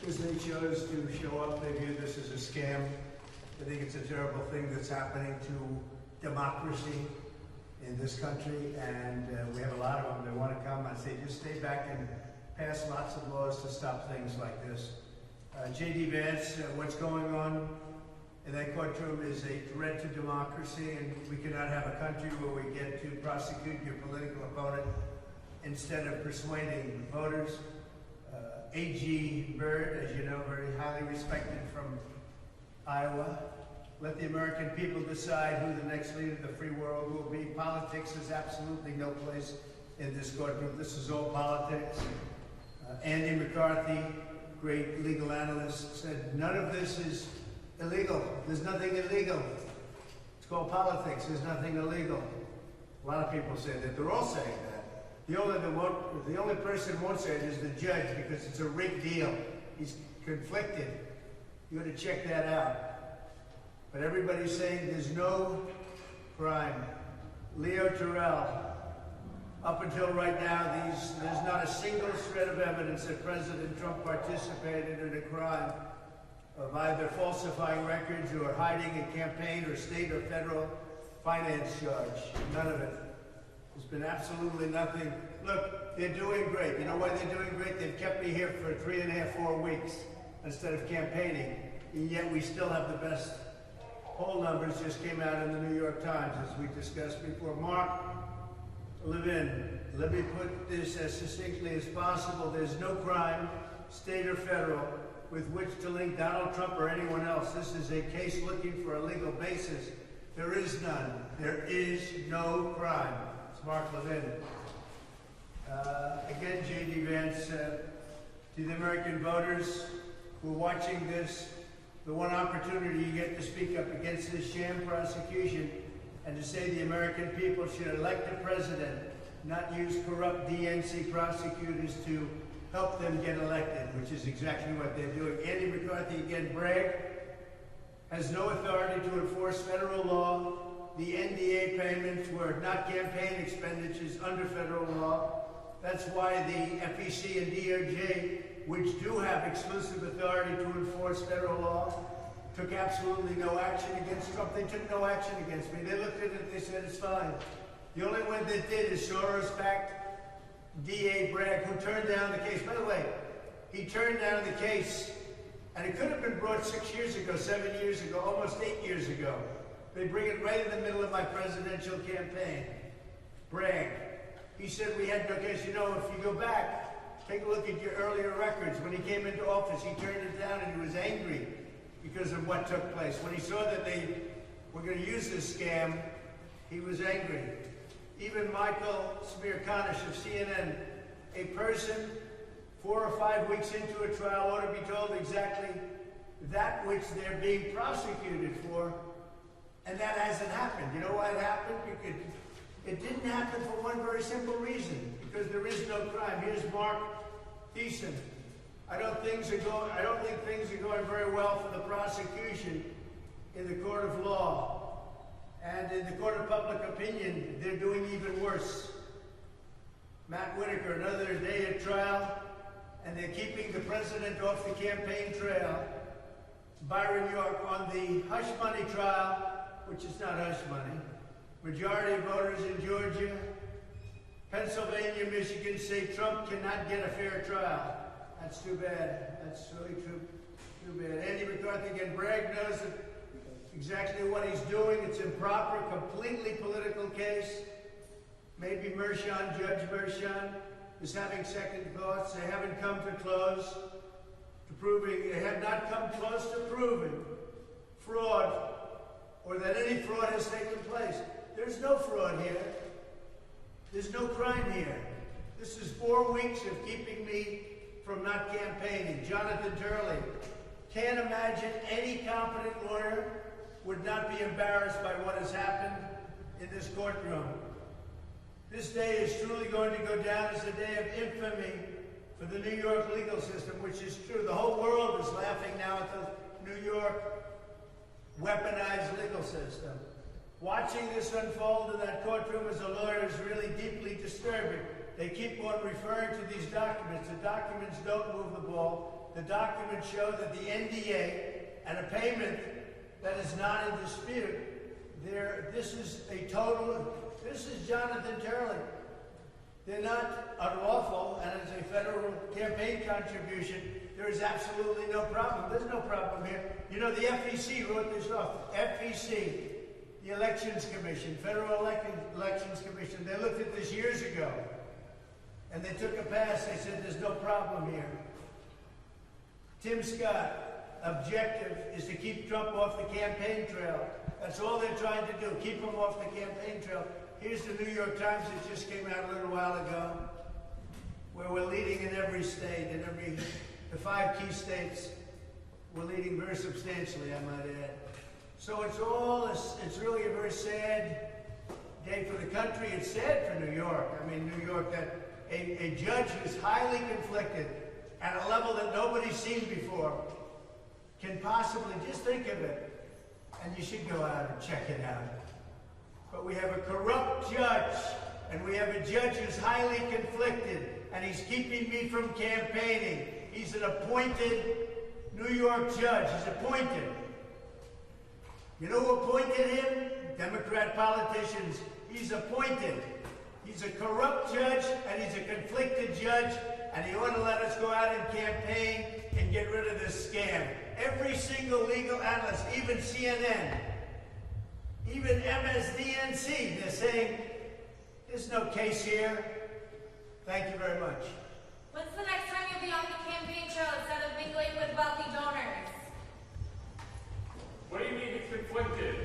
because they chose to show up. They view this as a scam. I think it's a terrible thing that's happening to democracy in this country, and we have a lot of them. They want to come. I say just stay back and pass lots of laws to stop things like this. J.D. Vance, what's going on in that courtroom is a threat to democracy, and we cannot have a country where we get to prosecute your political opponent instead of persuading voters. A.G. Byrd, as you know, very highly respected from Iowa. Let the American people decide who the next leader of the free world will be. Politics has absolutely no place in this courtroom. This is all politics. Andy McCarthy, great legal analyst, said none of this is illegal. There's nothing illegal. It's called politics. There's nothing illegal. A lot of people say that. They're all saying that. The only person who won't say it is the judge, because it's a rigged deal. He's conflicted. You got to check that out. But everybody's saying there's no crime. Leo Terrell, up until right now, there's not a single shred of evidence that President Trump participated in a crime of either falsifying records or hiding a campaign or state or federal finance charge. None of it. There's been absolutely nothing. Look, they're doing great. You know why they're doing great? They've kept me here for 3.5, 4 weeks instead of campaigning. And yet we still have the best poll numbers. Just came out in the New York Times, as we discussed before. Mark Levin, let me put this as succinctly as possible. There's no crime, state or federal, with which to link Donald Trump or anyone else. This is a case looking for a legal basis. There is none. There is no crime. It's Mark Levin. Again, J.D. Vance, to the American voters who are watching this, the one opportunity you get to speak up against this sham prosecution and to say the American people should elect a president, not use corrupt DNC prosecutors to help them get elected, which is exactly what they're doing. Andy McCarthy, again, Bragg, has no authority to enforce federal law. The NDA payments were not campaign expenditures under federal law. That's why the FEC and DOJ, which do have exclusive authority to enforce federal law, took absolutely no action against Trump. They took no action against me. They looked at it, they said it's fine. The only one that did is Soros-backed DA Bragg, who turned down the case. By the way, he turned down the case, and it could have been brought 6 years ago, 7 years ago, almost 8 years ago. They bring it right in the middle of my presidential campaign. Bragg. He said we had no case. You know, if you go back, take a look at your earlier records. When he came into office, he turned it down and he was angry because of what took place. When he saw that they were going to use this scam, he was angry. Even Michael Smirkanish of CNN, a person 4 or 5 weeks into a trial ought to be told exactly that which they're being prosecuted for, and that hasn't happened. You know why it happened? Because it didn't happen for one very simple reason, because there is no crime. Here's Mark Thiessen. I don't think things are going very well for the prosecution in the court of law. And in the court of public opinion, they're doing even worse. Matt Whitaker, another day at trial, and they're keeping the president off the campaign trail. Byron York on the hush money trial, which is not hush money. Majority of voters in Georgia, Pennsylvania, Michigan say Trump cannot get a fair trial. That's too bad. That's really too bad. Andy McCarthy, again, Bragg knows exactly what he's doing. It's improper, completely political case. Maybe Judge Mershon is having second thoughts. They haven't come to close to proving, they have not come close to proving fraud or that any fraud has taken place. There's no fraud here. There's no crime here. This is 4 weeks of keeping me from not campaigning. Jonathan Turley, can't imagine any competent lawyer would not be embarrassed by what has happened in this courtroom. This day is truly going to go down as a day of infamy for the New York legal system, which is true. The whole world is laughing now at the New York weaponized legal system. Watching this unfold in that courtroom as a lawyer is really deeply disturbing. They keep on referring to these documents. The documents don't move the ball. the documents show that the NDA and a payment that is not in dispute, this is Jonathan Turley. They're not unlawful, and as a federal campaign contribution, there is absolutely no problem. There's no problem here. You know, the FEC wrote this off. FEC, the Elections Commission, Federal Elections Commission, they looked at this years ago, and they took a pass. They said there's no problem here. Tim Scott, objective is to keep Trump off the campaign trail. That's all they're trying to do, keep him off the campaign trail. Here's the New York Times that just came out a little while ago, where we're leading in every state, in the 5 key states, we're leading very substantially, I might add. So it's really a very sad day for the country. It's sad for New York. I mean, New York, that a judge who's highly conflicted at a level that nobody's seen before can possibly, just think of it, and you should go out and check it out. But we have a corrupt judge, and we have a judge who's highly conflicted, and he's keeping me from campaigning. He's an appointed New York judge. He's appointed. You know who appointed him? Democrat politicians. He's appointed. He's a corrupt judge, and he's a conflicted judge, and he ought to let us go out and campaign and get rid of this scam. Every single legal analyst, even CNN, even MSDNC, they're saying, there's no case here. Thank you very much. When's the next time you'll be on the campaign trail instead of mingling with wealthy donors? What do you mean it's conflicted?